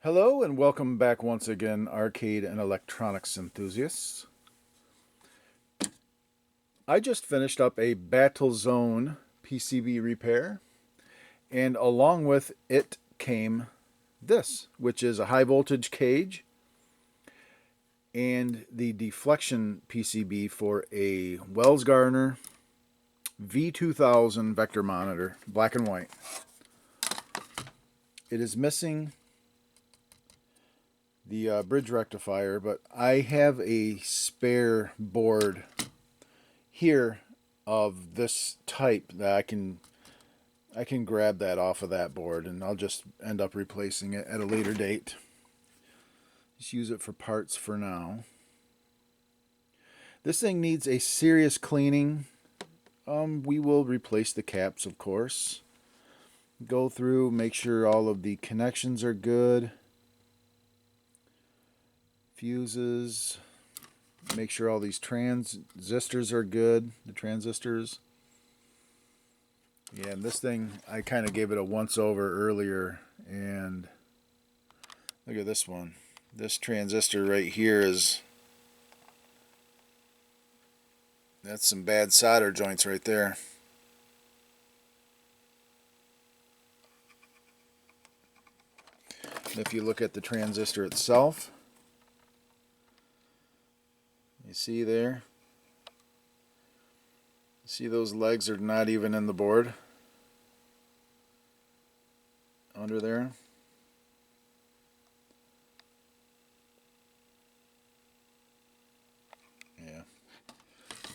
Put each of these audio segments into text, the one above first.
Hello and welcome back once again, arcade and electronics enthusiasts. I just finished up a Battle Zone PCB repair, and along with it came this, which is a high voltage cage and the deflection PCB for a Wells Gardner V2000 vector monitor, black and white. It is missing the bridge rectifier, but I have a spare board here of this type that I can grab that off of that board, and I'll just end up replacing it at a later date. Just use it for parts for now. This thing needs a serious cleaning. We will replace the caps, of course. Go through, make sure all of the connections are good. Fuses. Make sure all these transistors are good. The transistors. Yeah, and this thing, I kind of gave it a once over earlier, and look at this one. This transistor right here that's some bad solder joints right there. And if you look at the transistor itself, you see there? See, those legs are not even in the board under there. Yeah.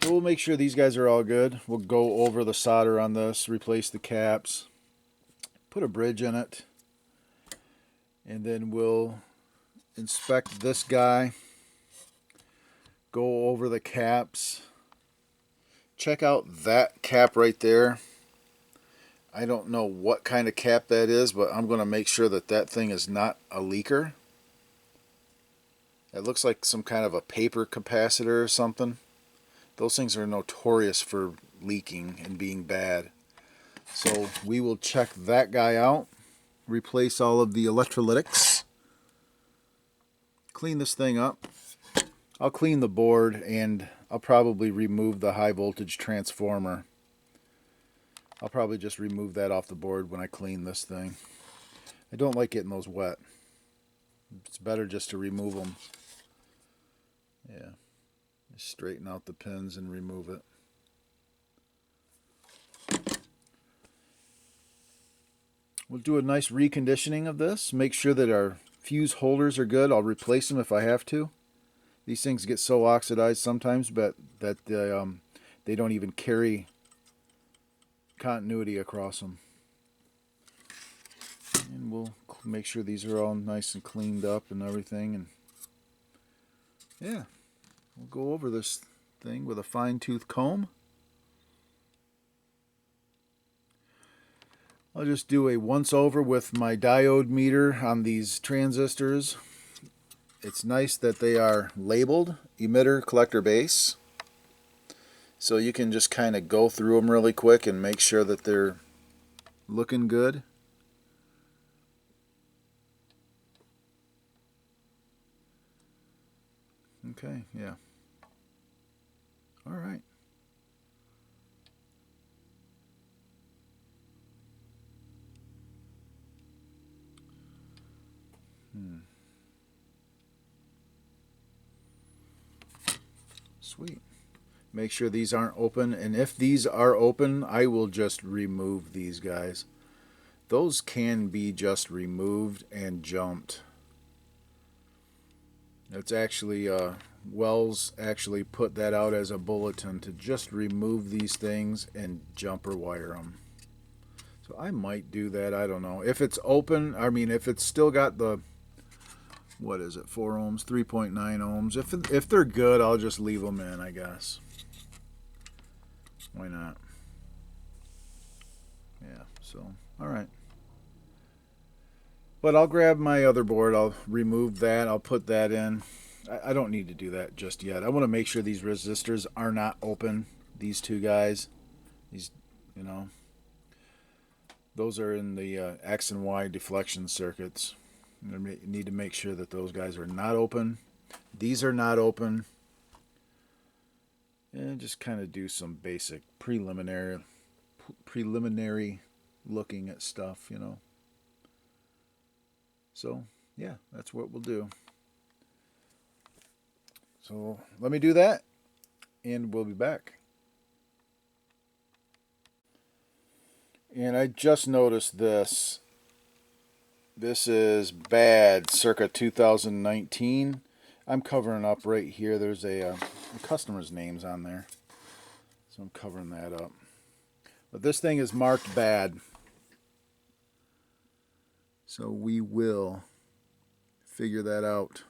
So we'll make sure these guys are all good. We'll go over the solder on this, replace the caps, put a bridge in it, and then we'll inspect this guy, go over the caps. Check out that cap right there. I don't know what kind of cap that is, but I'm going to make sure that that thing is not a leaker. It looks like some kind of a paper capacitor or something. Those things are notorious for leaking and being bad. So we will check that guy out, replace all of the electrolytics, clean this thing up. I'll clean the board, and I'll probably remove the high voltage transformer. I'll probably just remove that off the board when I clean this thing. I don't like getting those wet. It's better just to remove them. Yeah. Just straighten out the pins and remove it. We'll do a nice reconditioning of this. Make sure that our fuse holders are good. I'll replace them if I have to. These things get so oxidized sometimes, but that they don't even carry continuity across them. And we'll make sure these are all nice and cleaned up and everything. And yeah, we'll go over this thing with a fine-tooth comb. I'll just do a once-over with my diode meter on these transistors. It's nice that they are labeled emitter, collector, base. So you can just kind of go through them really quick and make sure that they're looking good. Okay, yeah. All right. Sweet. Make sure these aren't open, and if these are open, I will just remove these guys. Those can be just removed and jumped. It's actually Wells actually put that out as a bulletin to just remove these things and jumper wire them. So I might do that. I don't know. If it's open, I mean, if it's still got the, what is it, 4 ohms, 3.9 ohms. If they're good, I'll just leave them in, I guess. Why not? Yeah, so, all right. But I'll grab my other board. I'll remove that. I'll put that in. I don't need to do that just yet. I want to make sure these resistors are not open. These two guys. These, you know, those are in the X and Y deflection circuits. You need to make sure that those guys are not open. These are not open. And just kind of do some basic preliminary looking at stuff, you know. So, yeah, that's what we'll do. So, let me do that, and we'll be back. And I just noticed this. This is bad, circa 2019. I'm covering up right here. There's a customer's names on there. So I'm covering that up. But this thing is marked bad. So we will figure that out.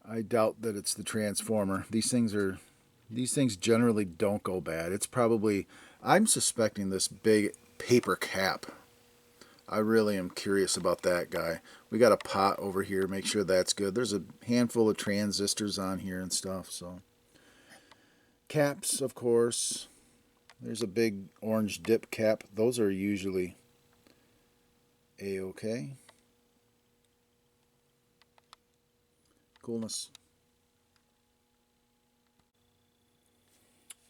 I doubt that it's the transformer. These things generally don't go bad. It's probably, I'm suspecting this big paper cap. I really am curious about that guy. We got a pot over here. Make sure that's good. There's a handful of transistors on here and stuff. So caps, of course. There's a big orange dip cap. Those are usually A-okay. Coolness.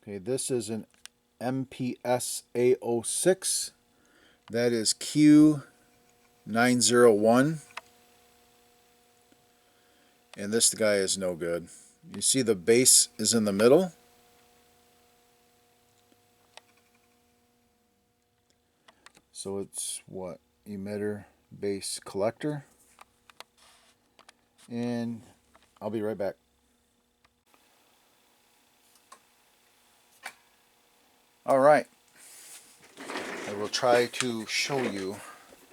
Okay, this is an MPS A06. That is Q901. And this guy is no good. You see the base is in the middle. So it's what? Emitter, base, collector. And I'll be right back. All right. I will try to show you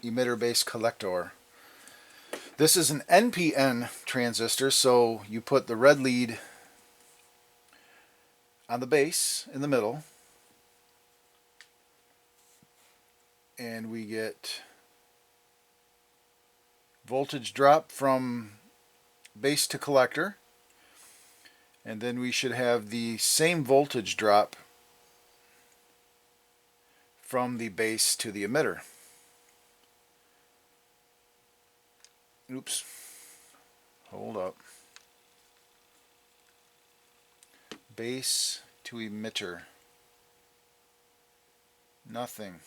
emitter base collector. This is an NPN transistor, so you put the red lead on the base in the middle, and we get voltage drop from base to collector, and then we should have the same voltage drop from the base to the emitter. Oops. Hold up. Base to emitter. Nothing.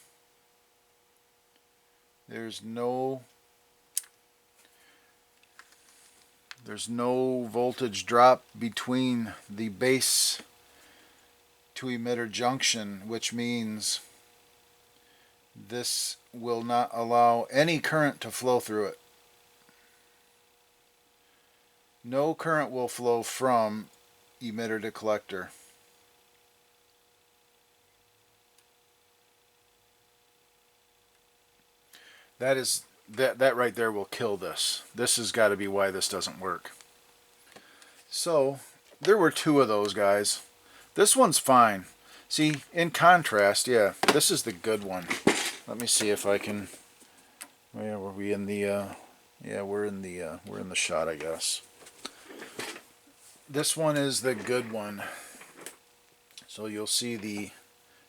There's no voltage drop between the base to emitter junction, which means this will not allow any current to flow through it. No current will flow from emitter to collector. That right there will kill this. This has got to be why this doesn't work. So there were two of those guys. This one's fine. See, in contrast, yeah, this is the good one. Let me see if I can. Where were we in the? Yeah, we're in the shot, I guess. This one is the good one. So you'll see the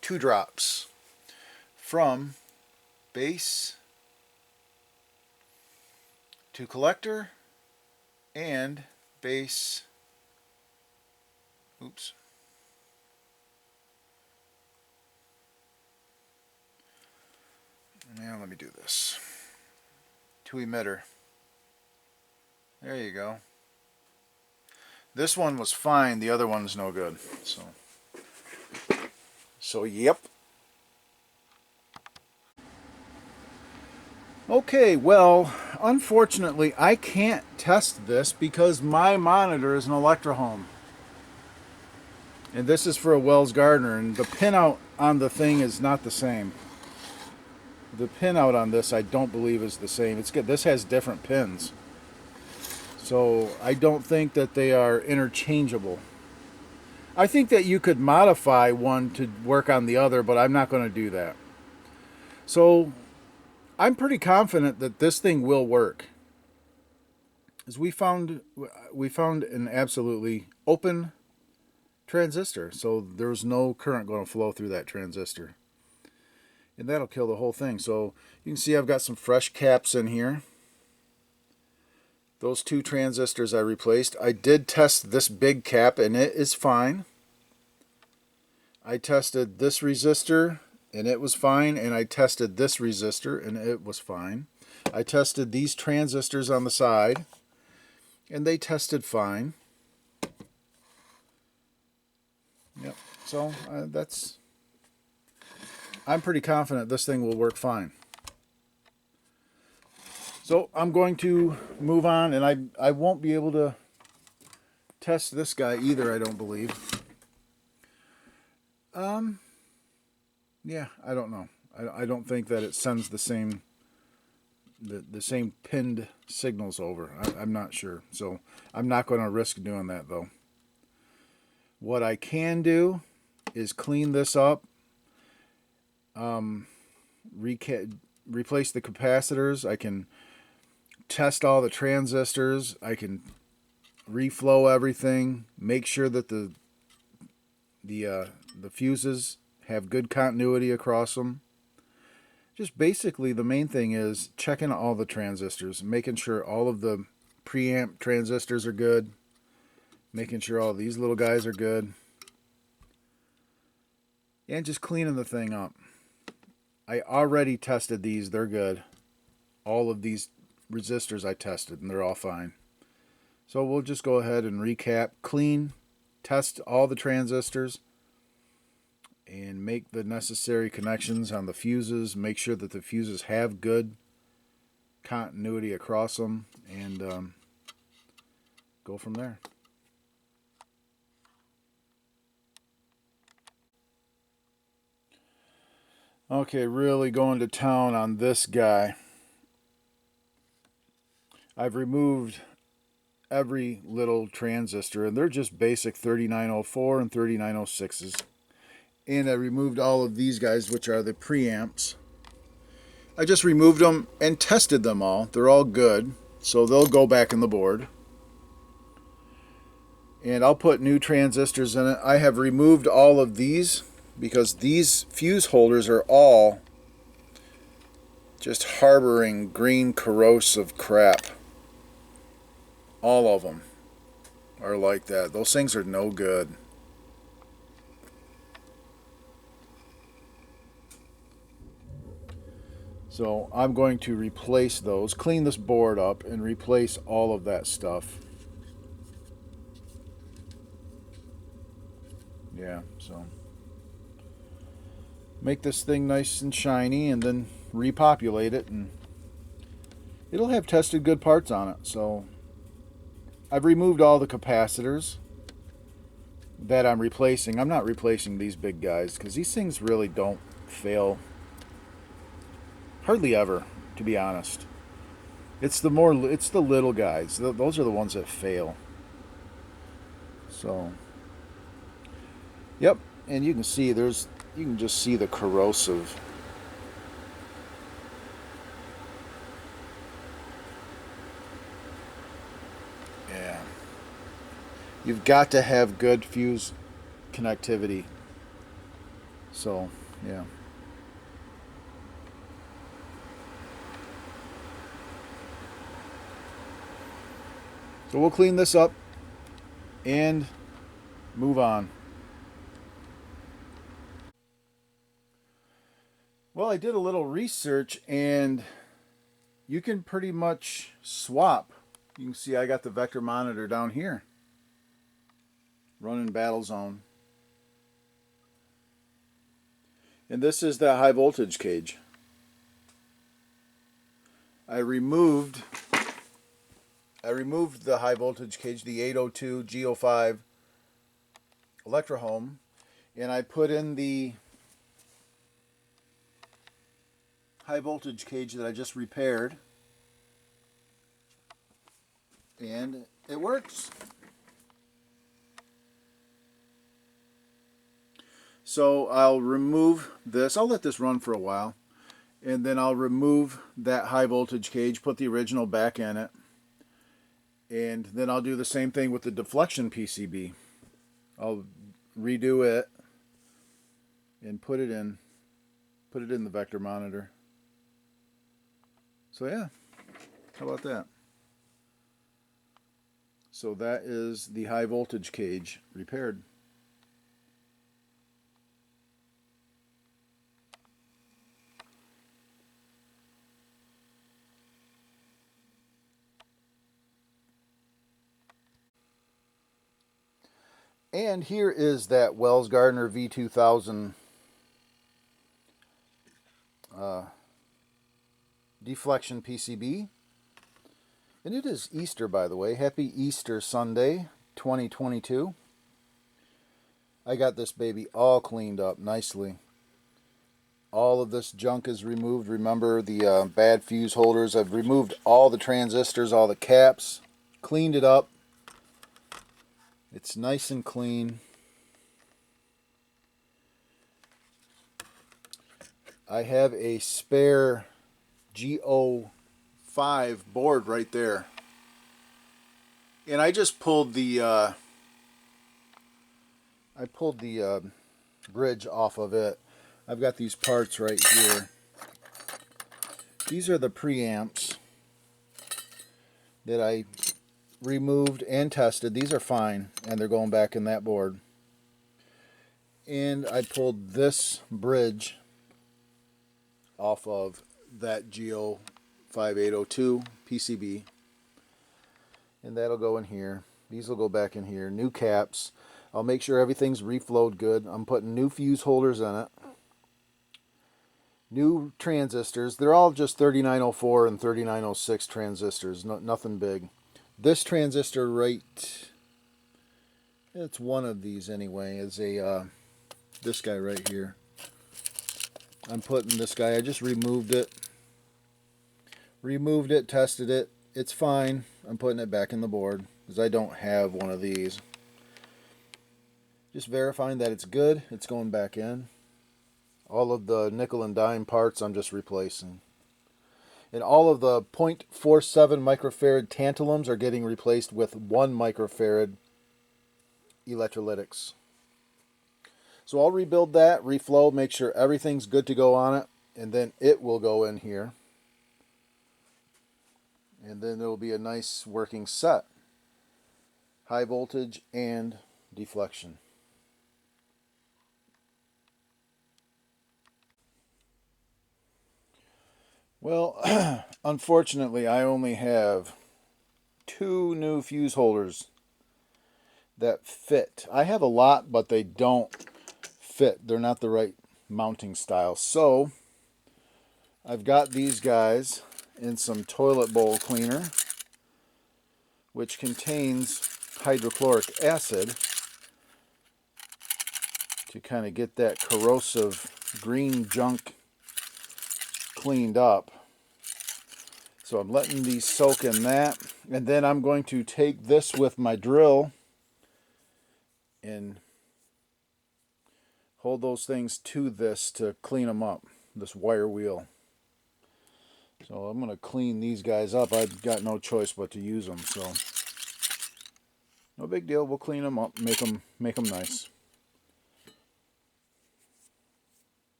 two drops from base to collector and base. Oops. Now let me do this. To emitter. There you go. This one was fine, the other one's no good. So yep. Okay, well, unfortunately I can't test this because my monitor is an Electrohome. And this is for a Wells Gardner, and the pinout on the thing is not the same. The pinout on this I don't believe is the same. It's good. This has different pins. So I don't think that they are interchangeable. I think that you could modify one to work on the other, but I'm not going to do that. So I'm pretty confident that this thing will work. As we found an absolutely open transistor, so there's no current going to flow through that transistor. and that'll kill the whole thing. So you can see I've got some fresh caps in here. Those 2 transistors I replaced. I did test this big cap and it is fine. I tested this resistor and it was fine, and I tested this resistor and it was fine. I tested these transistors on the side and they tested fine. Yep. So I'm pretty confident this thing will work fine. So I'm going to move on, and I won't be able to test this guy either, I don't believe. Yeah, I don't know. I don't think that it sends the same pinned signals over. I'm not sure. So I'm not going to risk doing that, though. What I can do is clean this up, replace the capacitors. I can test all the transistors. I can reflow everything, make sure that the fuses have good continuity across them. Just basically the main thing is checking all the transistors, making sure all of the preamp transistors are good, making sure all these little guys are good, and just cleaning the thing up. I already tested these, they're good. All of these resistors I tested and they're all fine. So we'll just go ahead and recap, clean, test all the transistors, and make the necessary connections on the fuses. Make sure that the fuses have good continuity across them, and go from there. Okay, really going to town on this guy. I've removed every little transistor, and they're just basic 3904 and 3906s. And I removed all of these guys, which are the preamps. I just removed them and tested them all. They're all good, so they'll go back in the board. And I'll put new transistors in it. I have removed all of these because these fuse holders are all just harboring green corrosive crap. All of them are like that. Those things are no good. So I'm going to replace those, clean this board up, and replace all of that stuff. Yeah, so make this thing nice and shiny and then repopulate it, and it'll have tested good parts on it. So I've removed all the capacitors that I'm replacing. I'm not replacing these big guys because these things really don't fail hardly ever, to be honest. It's the little guys. Those are the ones that fail. So, yep, and you can see you can just see the corrosive. Yeah. You've got to have good fuse connectivity. So, yeah. So we'll clean this up and move on. Well, I did a little research, and you can pretty much swap. You can see I got the vector monitor down here running Battlezone. And this is the high voltage cage. I removed the high voltage cage, the 802 G05 Electrohome, and I put in the high voltage cage that I just repaired, and it works. So I'll remove this. I'll let this run for a while, and then I'll remove that high voltage cage, put the original back in it, and then I'll do the same thing with the deflection PCB. I'll redo it and put it in Put it in the vector monitor. So yeah, how about that? So that is the high voltage cage repaired. And here is that Wells Gardner V2000 deflection PCB. And it is Easter, by the way. Happy Easter Sunday, 2022. I got this baby all cleaned up nicely. All of this junk is removed. Remember the bad fuse holders. I've removed all the transistors, all the caps, cleaned it up. It's nice and clean. I have a spare G05 board right there. And I just pulled the bridge off of it. I've got these parts right here. These are the preamps that I removed and tested. These are fine, and they're going back in that board. And I pulled this bridge off of that GO5802 PCB, and that'll go in here. These will go back in here. New caps. I'll make sure everything's reflowed good. I'm putting new fuse holders in it. New transistors. They're all just 3904 and 3906 transistors. Nothing big. This transistor right, it's one of these anyway, is a this guy right here. I'm putting this guy, I just removed it, tested it, it's fine. I'm putting it back in the board because I don't have one of these. Just verifying that it's good, it's going back in. All of the nickel and dime parts I'm just replacing. And all of the 0.47 microfarad tantalums are getting replaced with 1 microfarad electrolytics. So I'll rebuild that, reflow, make sure everything's good to go on it, and then it will go in here. And then there will be a nice working set. High voltage and deflection. Well, unfortunately, I only have 2 new fuse holders that fit. I have a lot, but they don't fit. They're not the right mounting style. So, I've got these guys in some toilet bowl cleaner, which contains hydrochloric acid to kind of get that corrosive green junk cleaned up. So I'm letting these soak in that, and then I'm going to take this with my drill and hold those things to this to clean them up, this wire wheel. So I'm going to clean these guys up. I've got no choice but to use them, so no big deal. We'll clean them up, make them nice.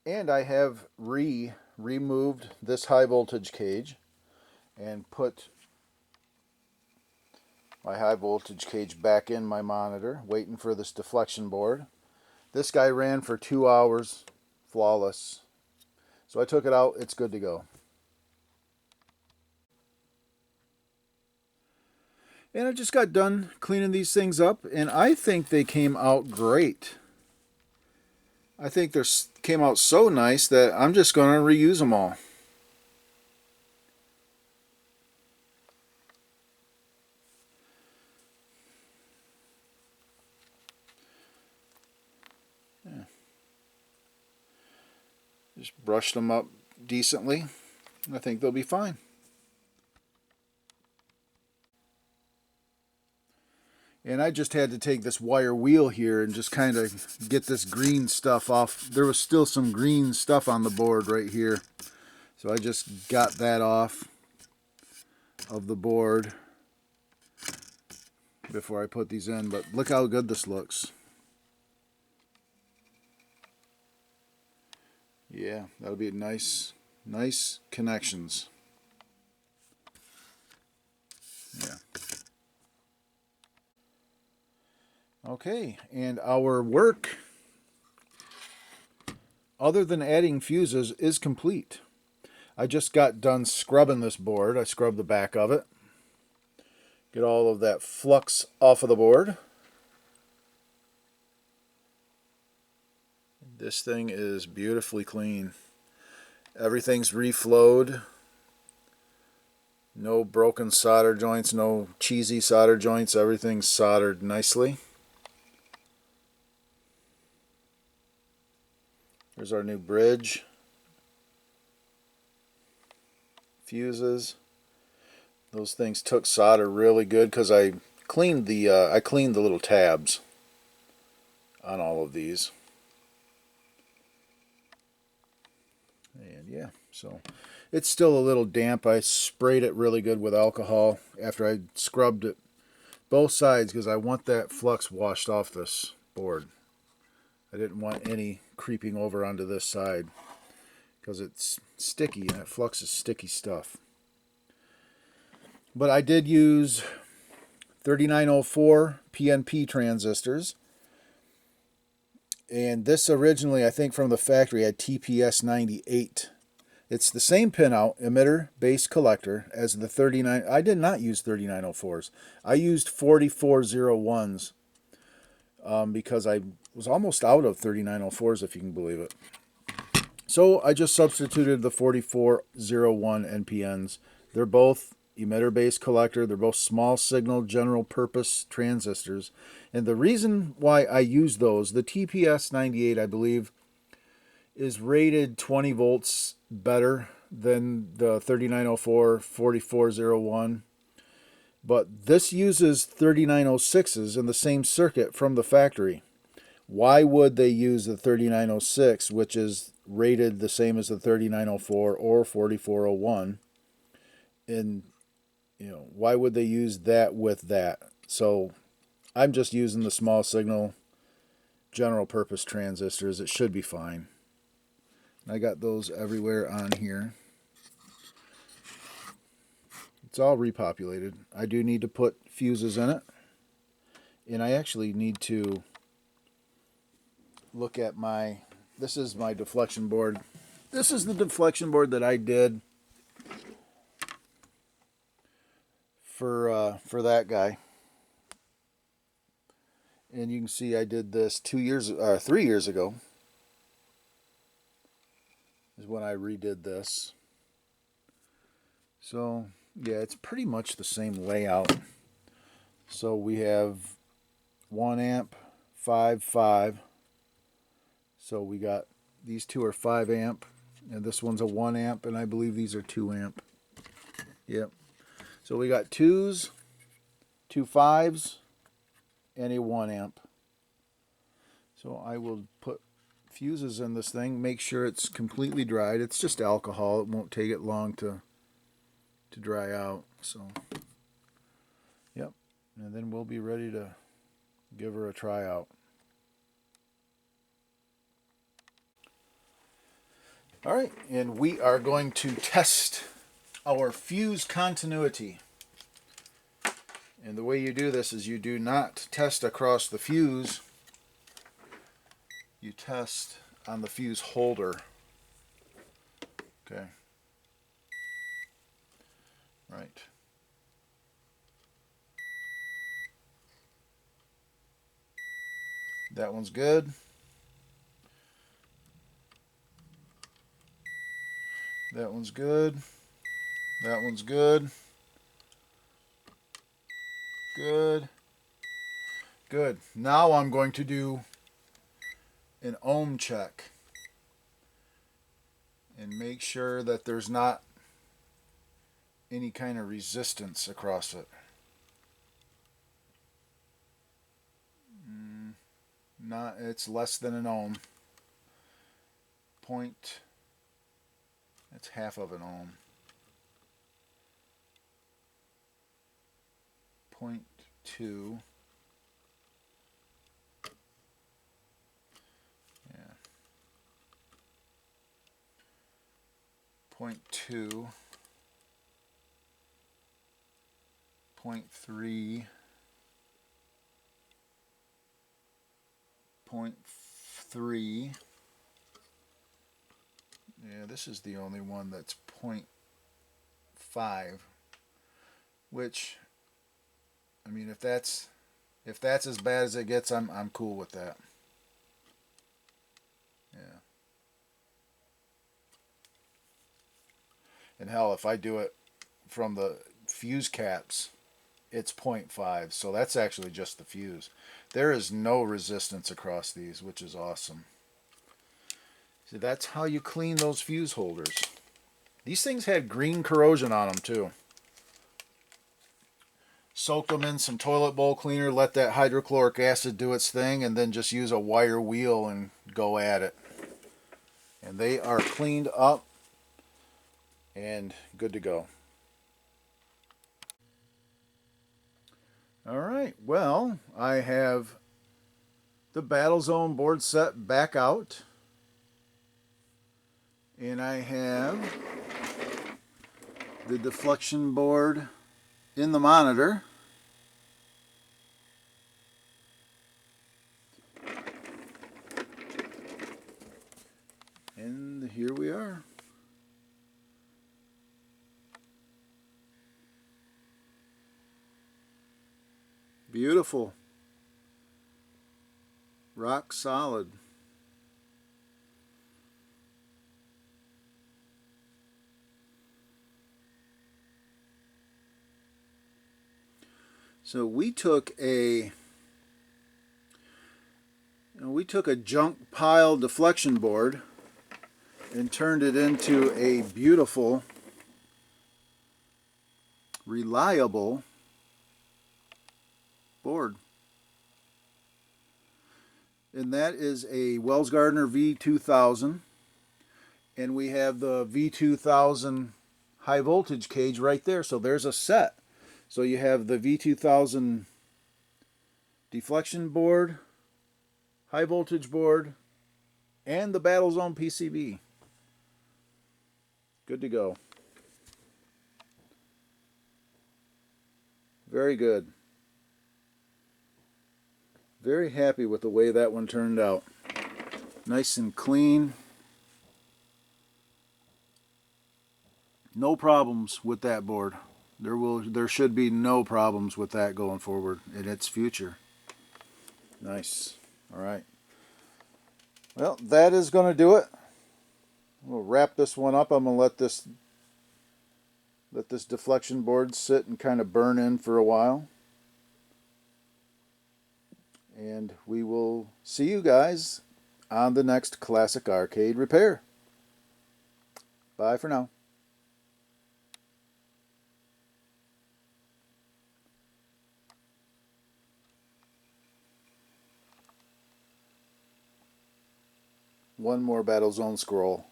And I have removed this high voltage cage and put my high voltage cage back in my monitor, waiting for this deflection board. This guy ran for 2 hours, flawless. So I took it out, it's good to go. And I just got done cleaning these things up, and I think they came out great. I think they came out so nice that I'm just going to reuse them all. Yeah. Just brush them up decently. I think they'll be fine. And I just had to take this wire wheel here and just kind of get this green stuff off. There was still some green stuff on the board right here. So I just got that off of the board before I put these in. But look how good this looks. Yeah, that'll be nice connections. Yeah. Okay, and our work, other than adding fuses, is complete. I just got done scrubbing this board. I scrubbed the back of it. Get all of that flux off of the board. This thing is beautifully clean. Everything's reflowed. No broken solder joints, no cheesy solder joints. Everything's soldered nicely. Here's our new bridge. Fuses. Those things took solder really good because I cleaned the little tabs on all of these. And yeah, so it's still a little damp. I sprayed it really good with alcohol after I scrubbed it both sides because I want that flux washed off this board. I didn't want any creeping over onto this side because it's sticky, and that flux is sticky stuff. But I did use 3904 PNP transistors. And this originally, I think from the factory, had TPS 98. It's the same pinout, emitter, base, collector, as the 39. I did not use 3904s. I used 4401s because I was almost out of 3904s, if you can believe it. So I just substituted the 4401 NPNs. They're both emitter, base, collector. They're both small signal general purpose transistors. And the reason why I use those, the TPS 98, I believe, is rated 20 volts better than the 3904 4401. But this uses 3906s in the same circuit from the factory. Why would they use the 3906, which is rated the same as the 3904 or 4401? And why would they use that with that? So I'm just using the small signal general purpose transistors. It should be fine. I got those everywhere on here. It's all repopulated. I do need to put fuses in it. And I actually need to look at this is my deflection board. This is the deflection board that I did for that guy. And you can see I did this 3 years ago is when I redid this. So yeah, it's pretty much the same layout. So we have 1 amp, 5. So we got these two are 5 amp, and this one's a 1 amp, and I believe these are 2 amp. Yep. So we got 2s, 2 5s, and a 1 amp. So I will put fuses in this thing, make sure it's completely dried. It's just alcohol. It won't take it long to dry out. So, yep. And then we'll be ready to give her a try out. All right, and we are going to test our fuse continuity. And the way you do this is you do not test across the fuse. You test on the fuse holder. Okay. Right. That one's good. That one's good. That one's good. Good. Good. Now I'm going to do an ohm check and make sure that there's not any kind of resistance across it. It's less than an ohm. It's half of an ohm. 0.2. Yeah. 0.2, 0.3, 0.3. Yeah, this is the only one that's 0.5, which, I mean, if that's as bad as it gets, I'm cool with that. Yeah. And hell, if I do it from the fuse caps, it's 0.5, so that's actually just the fuse. There is no resistance across these, which is awesome. So that's how you clean those fuse holders. These things had green corrosion on them too. Soak them in some toilet bowl cleaner, let that hydrochloric acid do its thing, and then just use a wire wheel and go at it. And they are cleaned up and good to go. Alright, well, I have the Battlezone board set back out. And I have the deflection board in the monitor. And here we are. Beautiful. Rock solid. So we took a junk pile deflection board and turned it into a beautiful, reliable board. And that is a Wells Gardner V2000. And we have the V2000 high voltage cage right there. So there's a set. So you have the V2000 deflection board, high voltage board, and the Battlezone PCB. Good to go. Very good. Very happy with the way that one turned out. Nice and clean. No problems with that board. There should be no problems with that going forward in its future. Nice. All right. Well, that is going to do it. We'll wrap this one up. I'm going to let this deflection board sit and kind of burn in for a while. And we will see you guys on the next Classic Arcade Repair. Bye for now. One more Battlezone scroll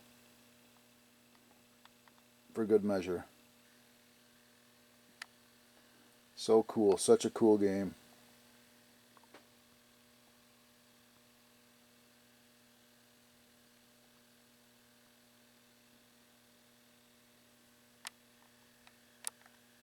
for good measure. So cool. Such a cool game.